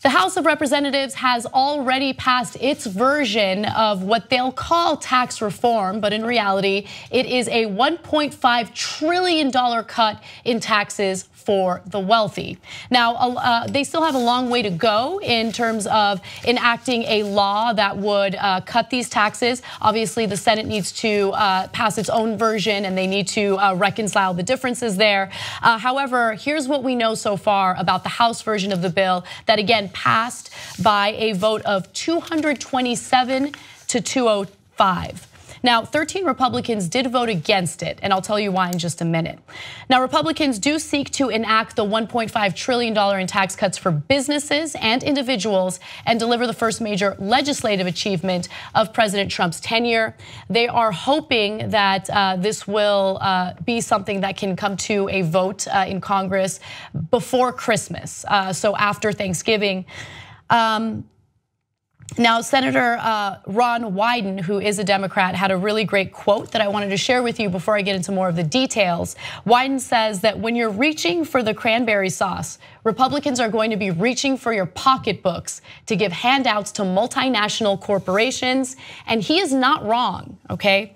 The House of Representatives has already passed its version of what they'll call tax reform, but in reality, it is a $1.5 trillion cut in taxes for the wealthy. Now, they still have a long way to go in terms of enacting a law that would cut these taxes. Obviously, the Senate needs to pass its own version and they need to reconcile the differences there. However, here's what we know so far about the House version of the bill that again passed by a vote of 227 to 205. Now, 13 Republicans did vote against it, and I'll tell you why in just a minute. Now, Republicans do seek to enact the $1.5 trillion in tax cuts for businesses and individuals and deliver the first major legislative achievement of President Trump's tenure. They are hoping that this will be something that can come to a vote in Congress before Christmas, so after Thanksgiving. Now, Senator Ron Wyden, who is a Democrat, had a really great quote that I wanted to share with you before I get into more of the details. Wyden says that when you're reaching for the cranberry sauce, Republicans are going to be reaching for your pocketbooks to give handouts to multinational corporations, and he is not wrong, okay?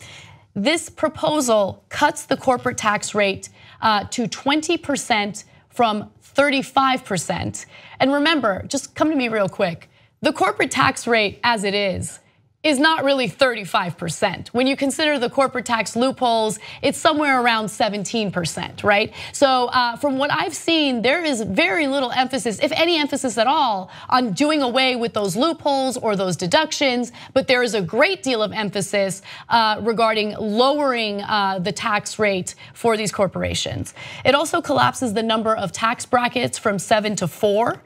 This proposal cuts the corporate tax rate to 20% from 35%. And remember, just come to me real quick. The corporate tax rate as it is not really 35%. When you consider the corporate tax loopholes, it's somewhere around 17%, right? So from what I've seen, there is very little emphasis, if any emphasis at all, on doing away with those loopholes or those deductions, but there is a great deal of emphasis regarding lowering the tax rate for these corporations. It also collapses the number of tax brackets from 7 to 4.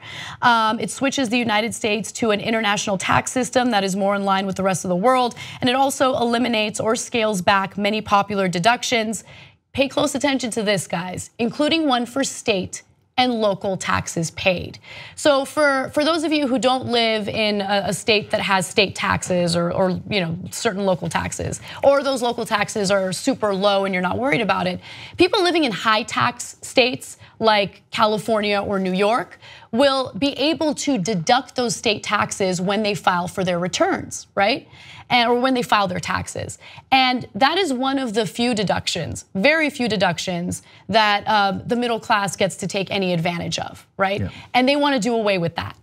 It switches the United States to an international tax system that is more in line with the rest of the world, and it also eliminates or scales back many popular deductions. Pay close attention to this, guys, including one for state and local taxes paid. So for those of you who don't live in a state that has state taxes or certain local taxes, or those local taxes are super low and you're not worried about it, people living in high tax states like California or New York will be able to deduct those state taxes when they file for their returns, right? Or when they file their taxes. And that is one of the few deductions, very few deductions that the middle class gets to take any advantage of, right? Yeah. And they want to do away with that.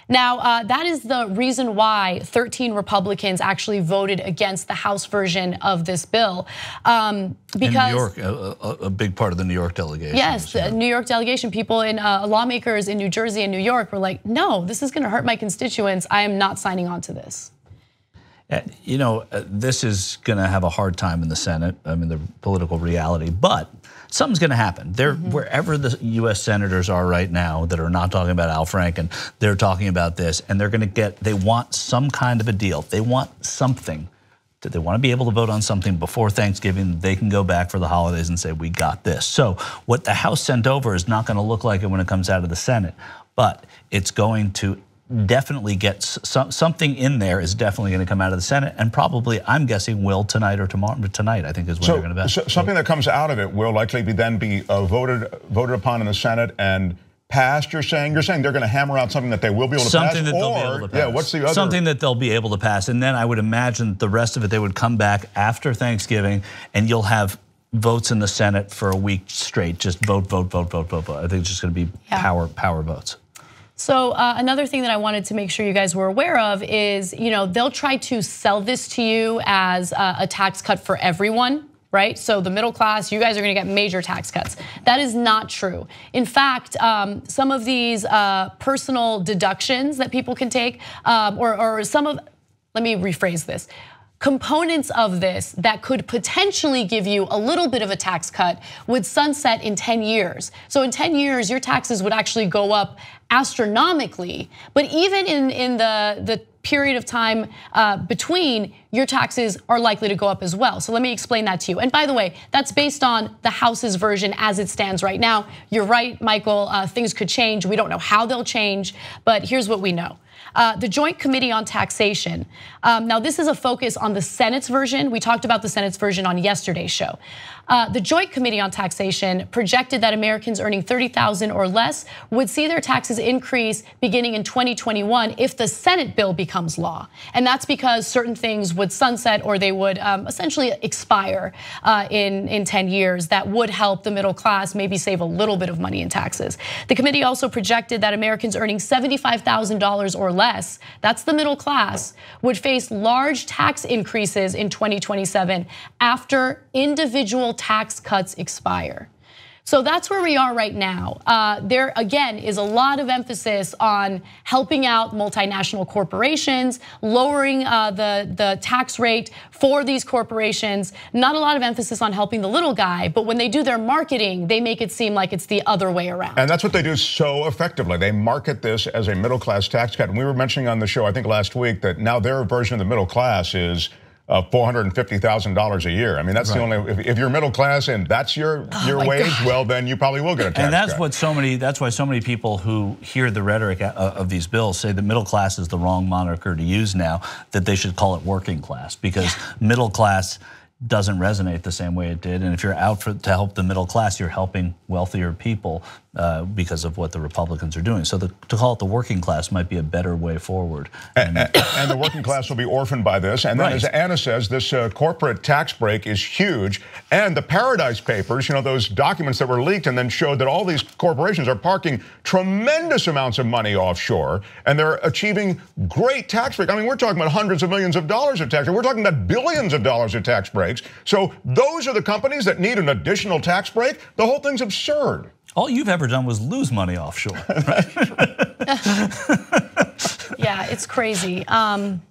Now, that is the reason why 13 Republicans actually voted against the House version of this bill. Because in New York, a big part of the New York delegation. Yes, the New York delegation, people in lawmakers in New Jersey and New York were like, no, this is gonna hurt my constituents. I am not signing on to this. This is gonna have a hard time in the Senate, I mean, the political reality, but something's gonna happen. Wherever the US senators are right now that are not talking about Al Franken, they're talking about this, and they want some kind of a deal. They want something. They want to be able to vote on something before Thanksgiving. They can go back for the holidays and say, we got this. So what the House sent over is not gonna look like it when it comes out of the Senate, but it's going to definitely get something in there is definitely going to come out of the Senate, and probably, I'm guessing, will tonight or tomorrow. Tonight, I think, is when they're going to vote. So something that comes out of it will likely then be voted upon in the Senate and passed. You're saying they're going to hammer out something that they will be able to pass, something that they'll be able to pass. Yeah, what's the other? Something that they'll be able to pass, and then I would imagine the rest of it they would come back after Thanksgiving, and you'll have votes in the Senate for a week straight. Just vote, vote, vote, vote, vote, vote. I think it's just going to be power votes. So another thing that I wanted to make sure you guys were aware of is, they'll try to sell this to you as a tax cut for everyone, right? So the middle class, you guys are gonna get major tax cuts. That is not true. In fact, some of these personal deductions that people can take, or some of, let me rephrase this. Components of this that could potentially give you a little bit of a tax cut would sunset in 10 years. So in 10 years, your taxes would actually go up astronomically. But even in the period of time between, your taxes are likely to go up as well. So let me explain that to you. And by the way, that's based on the House's version as it stands right now. You're right, Michael, things could change. We don't know how they'll change, but here's what we know. The Joint Committee on Taxation. Now this is a focus on the Senate's version. We talked about the Senate's version on yesterday's show. The Joint Committee on Taxation projected that Americans earning $30,000 or less would see their taxes taxes increase beginning in 2021 if the Senate bill becomes law. And that's because certain things would sunset or they would essentially expire in 10 years. That would help the middle class maybe save a little bit of money in taxes. The committee also projected that Americans earning $75,000 or less, that's the middle class, would face large tax increases in 2027 after individual tax cuts expire. So that's where we are right now. There, again, is a lot of emphasis on helping out multinational corporations, lowering the tax rate for these corporations. Not a lot of emphasis on helping the little guy, but when they do their marketing, they make it seem like it's the other way around. And that's what they do so effectively. They market this as a middle-class tax cut. And we were mentioning on the show, I think last week, that now their version of the middle class is $450,000 a year. I mean, that's the only, if you're middle class and that's your wage, well, then you probably will get a tax cut. And that's why so many people who hear the rhetoric of these bills say that middle class is the wrong moniker to use now, that they should call it working class, because middle class doesn't resonate the same way it did. And if you're out to help the middle class, you're helping wealthier people because of what the Republicans are doing. So to call it the working class might be a better way forward. And the working class will be orphaned by this. And then, as Anna says, this corporate tax break is huge. And the Paradise Papers, you know, those documents that were leaked and then showed that all these corporations are parking tremendous amounts of money offshore, and they're achieving great tax breaks. I mean, we're talking about hundreds of millions of dollars of tax breaks. We're talking about billions of dollars of tax breaks. So those are the companies that need an additional tax break. The whole thing's absurd. All you've ever done was lose money offshore, right? Yeah, it's crazy. And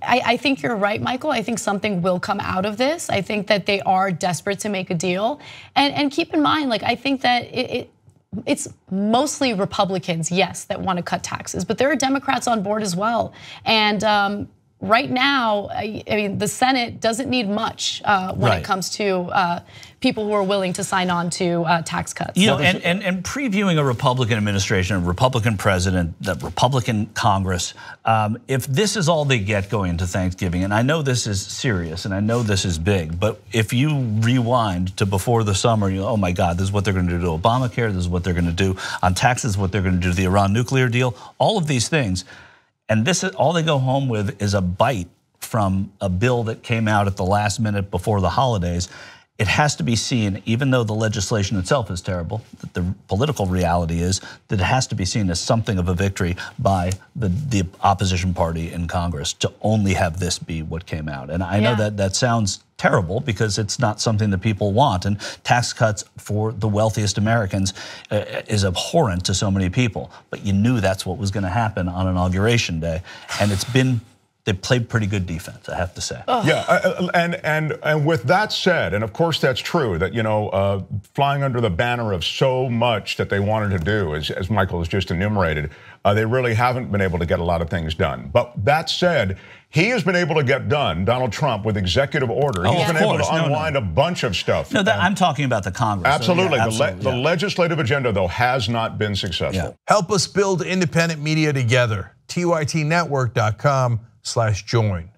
I think you're right, Michael. I think something will come out of this. I think that they are desperate to make a deal. And keep in mind, like, I think that it's mostly Republicans, yes, that want to cut taxes, but there are Democrats on board as well. And right now, I mean, the Senate doesn't need much when it comes to people who are willing to sign on to tax cuts. You know, and previewing a Republican administration, a Republican president, the Republican Congress, if this is all they get going into Thanksgiving, and I know this is serious and I know this is big, but if you rewind to before the summer, you go, oh my God, this is what they're going to do to Obamacare, this is what they're going to do on taxes, what they're going to do to the Iran nuclear deal, all of these things. And this is all they go home with is a bite from a bill that came out at the last minute before the holidays. It has to be seen, even though the legislation itself is terrible, that the political reality is that it has to be seen as something of a victory by the opposition party in Congress to only have this be what came out. And I know that sounds terrible because it's not something that people want, and tax cuts for the wealthiest Americans is abhorrent to so many people. But you knew that's what was going to happen on Inauguration Day, and they played pretty good defense, I have to say. Yeah, and with that said, and of course that's true, that, you know, flying under the banner of so much that they wanted to do, as Michael has just enumerated, they really haven't been able to get a lot of things done. But that said, he has been able to get done, Donald Trump, with executive order. He's been able to unwind a bunch of stuff. No, I'm talking about the Congress. Absolutely. The legislative agenda, though, has not been successful. Help us build independent media together. TYTnetwork.com/join.